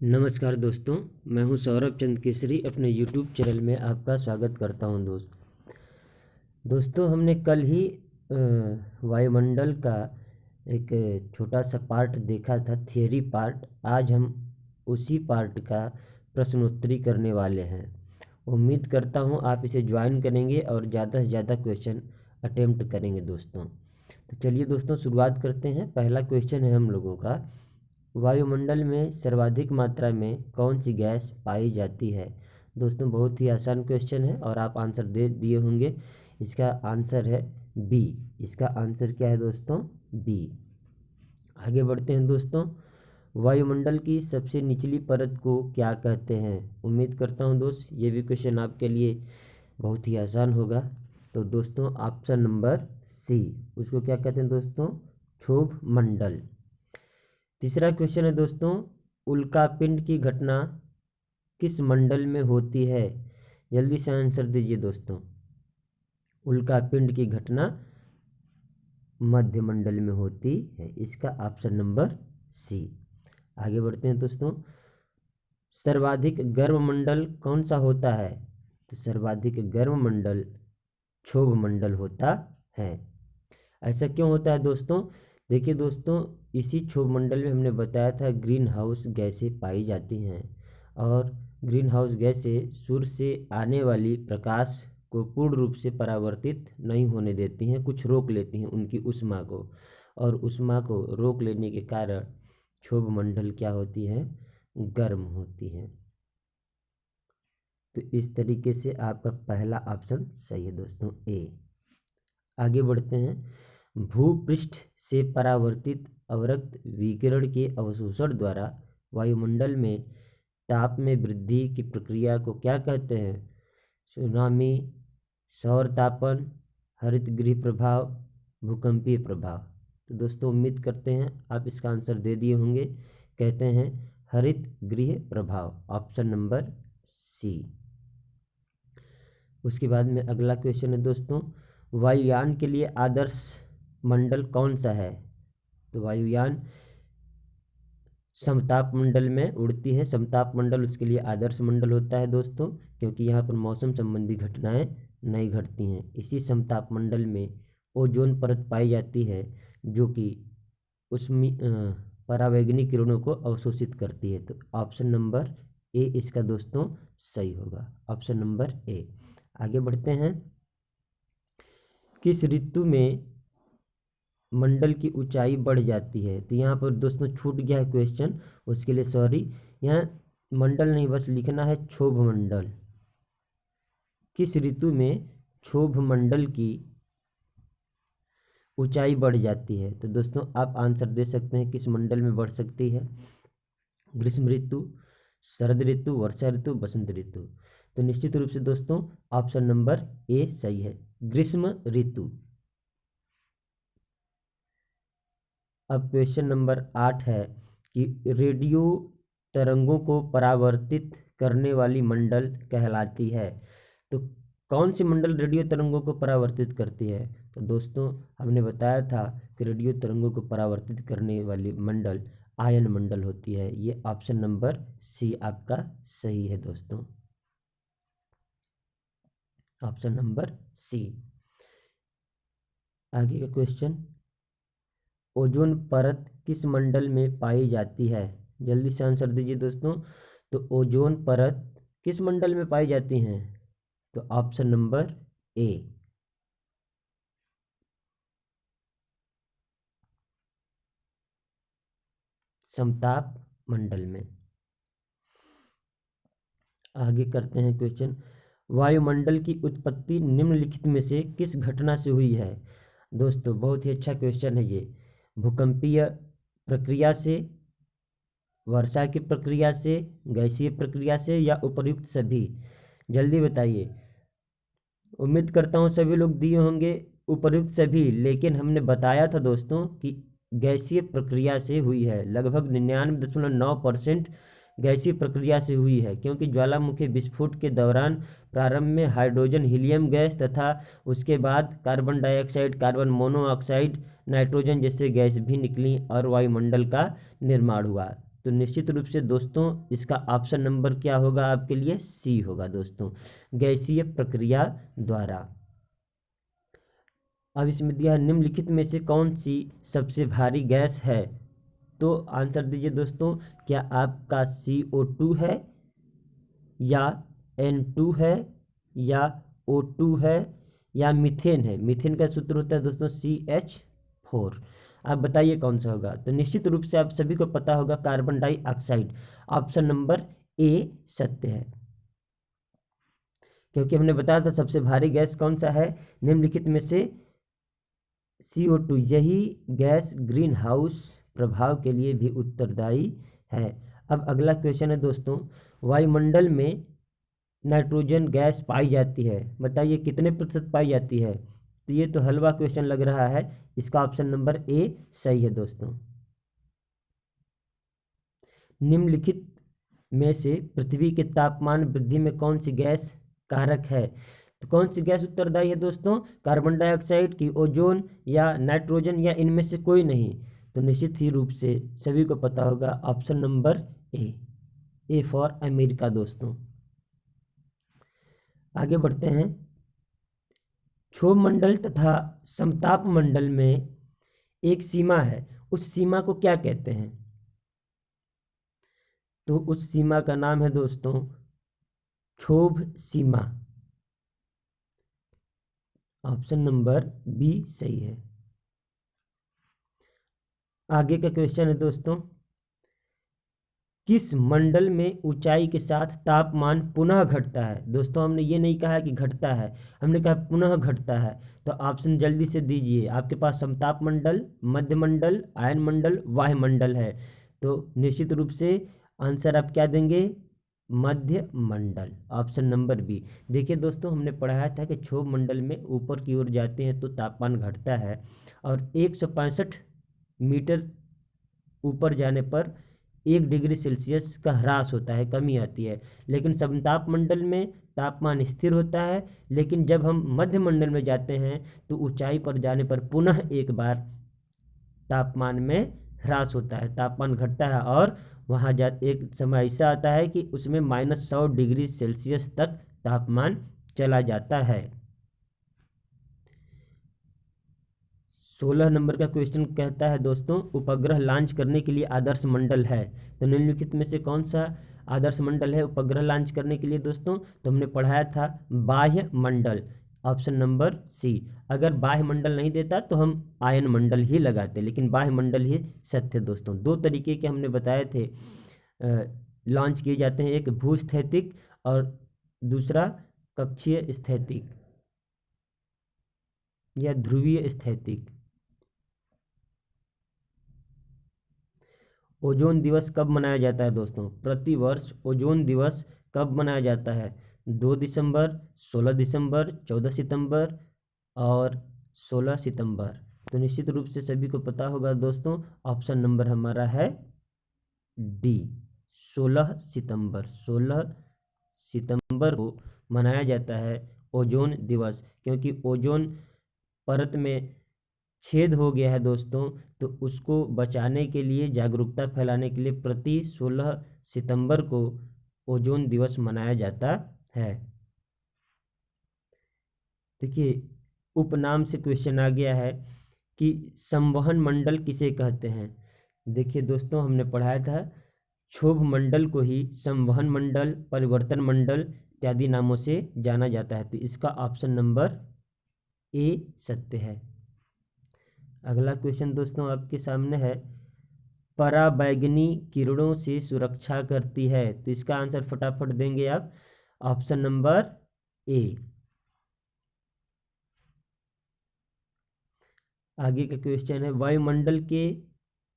नमस्कार दोस्तों, मैं हूं सौरभ चंद केसरी। अपने YouTube चैनल में आपका स्वागत करता हूं। दोस्तों हमने कल ही वायुमंडल का एक छोटा सा पार्ट देखा था, थियरी पार्ट। आज हम उसी पार्ट का प्रश्नोत्तरी करने वाले हैं। उम्मीद करता हूं आप इसे ज्वाइन करेंगे और ज़्यादा से ज़्यादा क्वेश्चन अटेम्प्ट करेंगे दोस्तों। तो चलिए दोस्तों शुरुआत करते हैं। पहला क्वेश्चन है हम लोगों का, वायुमंडल में सर्वाधिक मात्रा में कौन सी गैस पाई जाती है। दोस्तों बहुत ही आसान क्वेश्चन है और आप आंसर दे दिए होंगे। इसका आंसर है बी। इसका आंसर क्या है दोस्तों? बी। आगे बढ़ते हैं दोस्तों। वायुमंडल की सबसे निचली परत को क्या कहते हैं? उम्मीद करता हूं दोस्त ये भी क्वेश्चन आपके लिए बहुत ही आसान होगा। तो दोस्तों ऑप्शन नंबर सी, उसको क्या कहते हैं दोस्तों? क्षोभ मंडल। तीसरा क्वेश्चन है दोस्तों, उल्कापिंड की घटना किस मंडल में होती है? जल्दी से आंसर दीजिए दोस्तों। उल्कापिंड की घटना मध्य मंडल में होती है। इसका ऑप्शन नंबर सी। आगे बढ़ते हैं दोस्तों। सर्वाधिक गर्म मंडल कौन सा होता है? तो सर्वाधिक गर्म मंडल क्षोभ मंडल होता है। ऐसा क्यों होता है दोस्तों? देखिए दोस्तों, इसी क्षोभ मंडल में हमने बताया था ग्रीन हाउस गैसें पाई जाती हैं और ग्रीन हाउस गैसें सूर्य से आने वाली प्रकाश को पूर्ण रूप से परावर्तित नहीं होने देती हैं, कुछ रोक लेती हैं उनकी ऊष्मा को, और ऊष्मा को रोक लेने के कारण क्षोभ मंडल क्या होती है? गर्म होती हैं। तो इस तरीके से आपका पहला ऑप्शन सही है दोस्तों, ए। आगे बढ़ते हैं। भूपृष्ठ से परावर्तित अवरक्त विकिरण के अवशोषण द्वारा वायुमंडल में ताप में वृद्धि की प्रक्रिया को क्या कहते हैं? सुनामी, सौर तापन, हरित गृह प्रभाव, भूकंपीय प्रभाव। तो दोस्तों उम्मीद करते हैं आप इसका आंसर दे दिए होंगे। कहते हैं हरित गृह प्रभाव, ऑप्शन नंबर सी। उसके बाद में अगला क्वेश्चन है दोस्तों, वायुयान के लिए आदर्श मंडल कौन सा है? तो वायुयान समताप मंडल में उड़ती है। समताप मंडल उसके लिए आदर्श मंडल होता है दोस्तों, क्योंकि यहाँ पर मौसम संबंधी घटनाएं नहीं घटती हैं। इसी समताप मंडल में ओजोन परत पाई जाती है जो कि उसमें परावैंगनी किरणों को अवशोषित करती है। तो ऑप्शन नंबर ए इसका दोस्तों सही होगा, ऑप्शन नंबर ए। आगे बढ़ते हैं। किस ऋतु में मंडल की ऊंचाई बढ़ जाती है? तो यहाँ पर दोस्तों छूट गया है क्वेश्चन, उसके लिए सॉरी। यहाँ मंडल नहीं बस लिखना है क्षोभ मंडल। किस ऋतु में क्षोभ मंडल की ऊंचाई बढ़ जाती है? तो दोस्तों आप आंसर दे सकते हैं किस मंडल में बढ़ सकती है। ग्रीष्म ऋतु, शरद ऋतु, वर्षा ऋतु, बसंत ऋतु। तो निश्चित रूप से दोस्तों ऑप्शन नंबर ए सही है, ग्रीष्म ऋतु। अब क्वेश्चन नंबर 8 है कि रेडियो तरंगों को परावर्तित करने वाली मंडल कहलाती है। तो कौन सी मंडल रेडियो तरंगों को परावर्तित करती है? तो दोस्तों हमने बताया था कि रेडियो तरंगों को परावर्तित करने वाली मंडल आयन मंडल होती है। ये ऑप्शन नंबर सी आपका सही है दोस्तों, ऑप्शन नंबर सी। आगे का क्वेश्चन, ओजोन परत किस मंडल में पाई जाती है? जल्दी से आंसर दीजिए दोस्तों। तो ओजोन परत किस मंडल में पाई जाती हैं? तो ऑप्शन नंबर ए, समताप मंडल में। आगे करते हैं क्वेश्चन, वायुमंडल की उत्पत्ति निम्नलिखित में से किस घटना से हुई है? दोस्तों बहुत ही अच्छा क्वेश्चन है ये। भूकंपीय प्रक्रिया से, वर्षा की प्रक्रिया से, गैसीय प्रक्रिया से, या उपर्युक्त सभी? जल्दी बताइए। उम्मीद करता हूँ सभी लोग दिए होंगे उपर्युक्त सभी, लेकिन हमने बताया था दोस्तों कि गैसीय प्रक्रिया से हुई है। लगभग 99.9% गैसीय प्रक्रिया से हुई है, क्योंकि ज्वालामुखी विस्फोट के दौरान प्रारंभ में हाइड्रोजन हीलियम गैस तथा उसके बाद carbon dioxide, carbon monoxide, nitrogen जैसे गैस भी निकली और वायुमंडल का निर्माण हुआ। तो निश्चित रूप से दोस्तों इसका ऑप्शन नंबर क्या होगा आपके लिए? सी होगा दोस्तों, गैसीय प्रक्रिया द्वारा। अब इसमें दिया निम्नलिखित में से कौन सी सबसे भारी गैस है? तो आंसर दीजिए दोस्तों, क्या आपका CO2 है, या N2 है, या O2 है, या मीथेन है? मीथेन का सूत्र होता है दोस्तों CH4। आप बताइए कौन सा होगा? तो निश्चित रूप से आप सभी को पता होगा carbon dioxide. Option number A सत्य है, क्योंकि हमने बताया था सबसे भारी गैस कौन सा है? निम्नलिखित में से CO2, यही गैस ग्रीन हाउस प्रभाव के लिए भी उत्तरदायी है। अब अगला क्वेश्चन है दोस्तों, वायुमंडल में नाइट्रोजन गैस पाई जाती है, बताइए कितने प्रतिशत पाई जाती है? तो ये तो हलवा क्वेश्चन लग रहा है, इसका ऑप्शन नंबर ए सही है दोस्तों। निम्नलिखित में से पृथ्वी के तापमान वृद्धि में कौन सी गैस कारक है? तो कौन सी गैस उत्तरदायी है दोस्तों? कार्बन डाइऑक्साइड की, ओजोन, या नाइट्रोजन, या इनमें से कोई नहीं? तो निश्चित ही रूप से सभी को पता होगा option number A for America दोस्तों। आगे बढ़ते हैं। क्षोभ मंडल तथा समताप मंडल में एक सीमा है, उस सीमा को क्या कहते हैं? तो उस सीमा का नाम है दोस्तों क्षोभ सीमा। ऑप्शन नंबर बी सही है। आगे का क्वेश्चन है दोस्तों, किस मंडल में ऊंचाई के साथ तापमान पुनः घटता है? दोस्तों हमने ये नहीं कहा कि घटता है, हमने कहा पुनः घटता है। तो ऑप्शन जल्दी से दीजिए, आपके पास समताप मंडल, मध्य मंडल, आयन मंडल, वायुमंडल है। तो निश्चित रूप से आंसर आप क्या देंगे? मध्य मंडल, ऑप्शन नंबर बी। देखिए दोस्तों, हमने पढ़ाया था कि क्षोभ मंडल में ऊपर की ओर जाते हैं तो तापमान घटता है, और 165 मीटर ऊपर जाने पर 1 डिग्री सेल्सियस का ह्रास होता है, कमी आती है। लेकिन समताप मंडल में तापमान स्थिर होता है, लेकिन जब हम मध्य मंडल में जाते हैं तो ऊंचाई पर जाने पर पुनः एक बार तापमान में ह्रास होता है, तापमान घटता है, और वहाँ एक समय ऐसा आता है कि उसमें -100 डिग्री सेल्सियस तक तापमान चला जाता है। 16 नंबर का क्वेश्चन कहता है दोस्तों, उपग्रह लॉन्च करने के लिए आदर्श मंडल है। तो निम्नलिखित में से कौन सा आदर्श मंडल है उपग्रह लॉन्च करने के लिए दोस्तों? तो हमने पढ़ाया था बाह्य मंडल, ऑप्शन नंबर सी। अगर बाह्य मंडल नहीं देता तो हम आयन मंडल ही लगाते, लेकिन बाह्य मंडल ही सत्य दोस्तों। दो तरीके के हमने बताए थे लॉन्च किए जाते हैं, एक भूस्थैतिक और दूसरा कक्षीय स्थैतिक या ध्रुवीय स्थैतिक। ओजोन दिवस कब मनाया जाता है दोस्तों? प्रतिवर्ष ओजोन दिवस कब मनाया जाता है? 2 दिसंबर, 16 दिसंबर, 14 सितंबर और 16 सितंबर। तो निश्चित रूप से सभी को पता होगा दोस्तों, ऑप्शन नंबर हमारा है डी, 16 सितंबर। 16 सितंबर को मनाया जाता है ओजोन दिवस, क्योंकि ओजोन परत में छेद हो गया है दोस्तों, तो उसको बचाने के लिए, जागरूकता फैलाने के लिए प्रति 16 सितंबर को ओजोन दिवस मनाया जाता है। देखिए, उपनाम से क्वेश्चन आ गया है कि संवहन मंडल किसे कहते हैं? देखिए दोस्तों, हमने पढ़ाया था क्षोभ मंडल को ही संवहन मंडल, परिवर्तन मंडल इत्यादि नामों से जाना जाता है। तो इसका ऑप्शन नंबर ए सत्य है। अगला क्वेश्चन दोस्तों आपके सामने है, पराबैंगनी किरणों से सुरक्षा करती है। तो इसका आंसर फटाफट देंगे आप, ऑप्शन नंबर ए। आगे का क्वेश्चन है, वायुमंडल के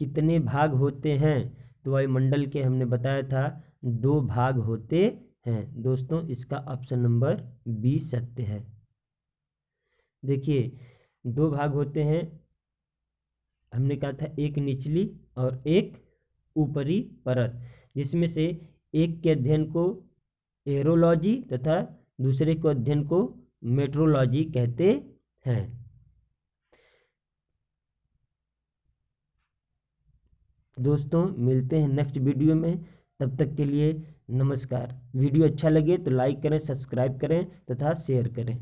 कितने भाग होते हैं? तो वायुमंडल के हमने बताया था 2 भाग होते हैं दोस्तों, इसका ऑप्शन नंबर बी सत्य है। देखिए, 2 भाग होते हैं, हमने कहा था एक निचली और एक ऊपरी परत, जिसमें से एक के अध्ययन को एरोलॉजी तथा दूसरे को अध्ययन को मेट्रोलॉजी कहते हैं। दोस्तों मिलते हैं नेक्स्ट वीडियो में, तब तक के लिए नमस्कार। वीडियो अच्छा लगे तो लाइक करें, सब्सक्राइब करें तथा शेयर करें।